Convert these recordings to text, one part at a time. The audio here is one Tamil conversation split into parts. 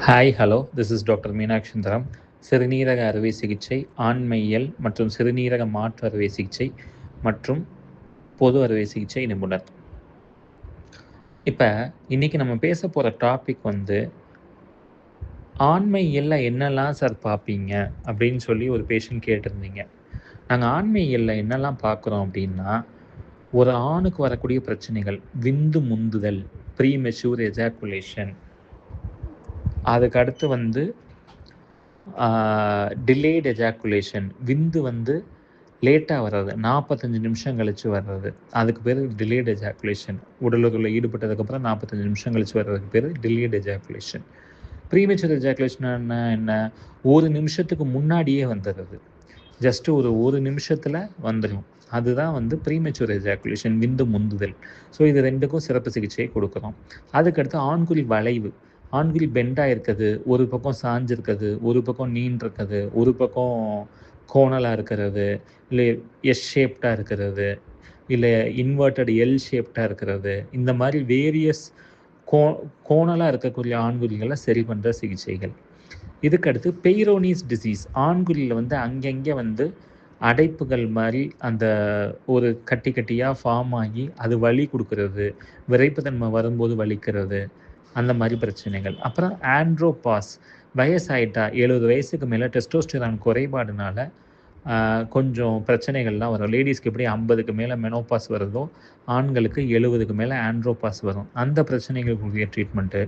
Hello. This is doctor Meenakshi Sundaram. சிறுநீரக அறுவை சிகிச்சை, ஆண்மையியல் மற்றும் சிறுநீரக மாற்று அறுவை சிகிச்சை மற்றும் பொது அறுவை சிகிச்சை நிபுணர். இப்போ இன்னைக்கு நம்ம பேச போகிற டாபிக் ஆண்மையியல்ல என்னெல்லாம் சார் பார்ப்பீங்க அப்படின்னு சொல்லி ஒரு பேஷண்ட் கேட்டிருந்தீங்க. நாங்கள் ஆண்மையியல்ல என்னெல்லாம் பார்க்குறோம் அப்படின்னா, ஒரு ஆணுக்கு வரக்கூடிய பிரச்சனைகள், விந்து முந்துதல், ப்ரீமெச்சூர் எஜாக்குலேஷன், அதுக்கு அடுத்து டிலேட் எஜாக்குலேஷன், விந்து லேட்டாக வர்றது, 45 நிமிஷம் கழித்து வர்றது, அதுக்கு பேர் டிலேட் எஜாக்குலேஷன். உடலுறவில் ஈடுபட்டதுக்கப்புறம் 45 நிமிஷம் கழித்து வர்றதுக்கு பேர் டிலேட் எஜாக்குலேஷன். ப்ரீமெச்சூர் எஜாக்குலேஷன் என்ன, ஒரு நிமிஷத்துக்கு முன்னாடியே வந்துடுறது, ஜஸ்ட்டு ஒரு நிமிஷத்தில் வந்துடும். அதுதான் ப்ரீமெச்சூர் எஜாக்குலேஷன், விந்து முந்துதல். ஸோ இது ரெண்டுக்கும் சிறப்பு சிகிச்சையை கொடுக்குறோம். அதுக்கடுத்து ஆண்குறி வளைவு, ஆண்குறி பெண்டாக இருக்குது, ஒரு பக்கம் சாஞ்சிருக்குது, ஒரு பக்கம் நீண்டிருக்குது, ஒரு பக்கம் கோணலாக இருக்கிறது, இல்லை எஸ் ஷேப்டாக இருக்கிறது, இல்லை இன்வெர்டட் எல் ஷேப்டாக இருக்கிறது, இந்த மாதிரி வேரியஸ் கோணலாக இருக்கக்கூடிய ஆண்குறிகளை சரி பண்ணுற சிகிச்சைகள். இதுக்கடுத்து பெய்ரோனிஸ் டிசீஸ், ஆண்குறியில் அங்கங்கே அடைப்புகள் மாதிரி அந்த ஒரு கட்டி கட்டியாக ஃபார்ம் ஆகி அது வலி கொடுக்கறது, விரைப்புத்தன்மை வரும்போது வலிக்கிறது, அந்த மாதிரி பிரச்சனைகள். அப்புறம் ஆண்ட்ரோபாஸ், வயசாயிட்டா 70 வயசுக்கு மேலே டெஸ்டோஸ்டிரான் குறைபாடுனால கொஞ்சம் பிரச்சனைகள்லாம் வரும். லேடிஸ்க்கு எப்படி 50க்கு மேலே மெனோபாஸ் வருதோ, ஆண்களுக்கு 70க்கு மேலே ஆண்ட்ரோபாஸ் வரும். அந்த பிரச்சனைகளுக்குரிய ட்ரீட்மெண்ட்டு.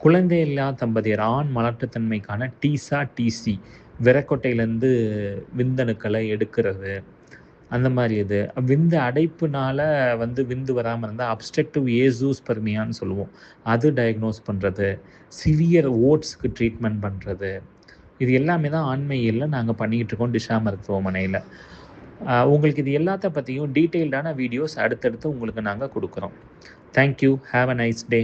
குழந்தையில்லா தம்பதியர், ஆண் மலட்டுத்தன்மைக்கான டிசி, விரக்கொட்டையிலேருந்து விந்தணுக்களை எடுக்கிறது, அந்த மாதிரி இது. விந்து அடைப்புனால விந்து வராமல் இருந்தால் அப்ஸ்ட்ரக்டிவ் ஏசூஸ்பெர்மியான்னு சொல்லுவோம், அது டயக்னோஸ் பண்ணுறது, சிவியர் ஓட்ஸ்க்கு ட்ரீட்மெண்ட் பண்ணுறது, இது எல்லாமே தான் ஆண்மையியலில் நாங்கள் பண்ணிக்கிட்டு இருக்கோம் டிஷா மருத்துவமனையில். உங்களுக்கு இது எல்லாத்த பற்றியும் டீட்டெயில்டான வீடியோஸ் அடுத்தடுத்து உங்களுக்கு நாங்கள் கொடுக்குறோம். Thank you. Have a nice day.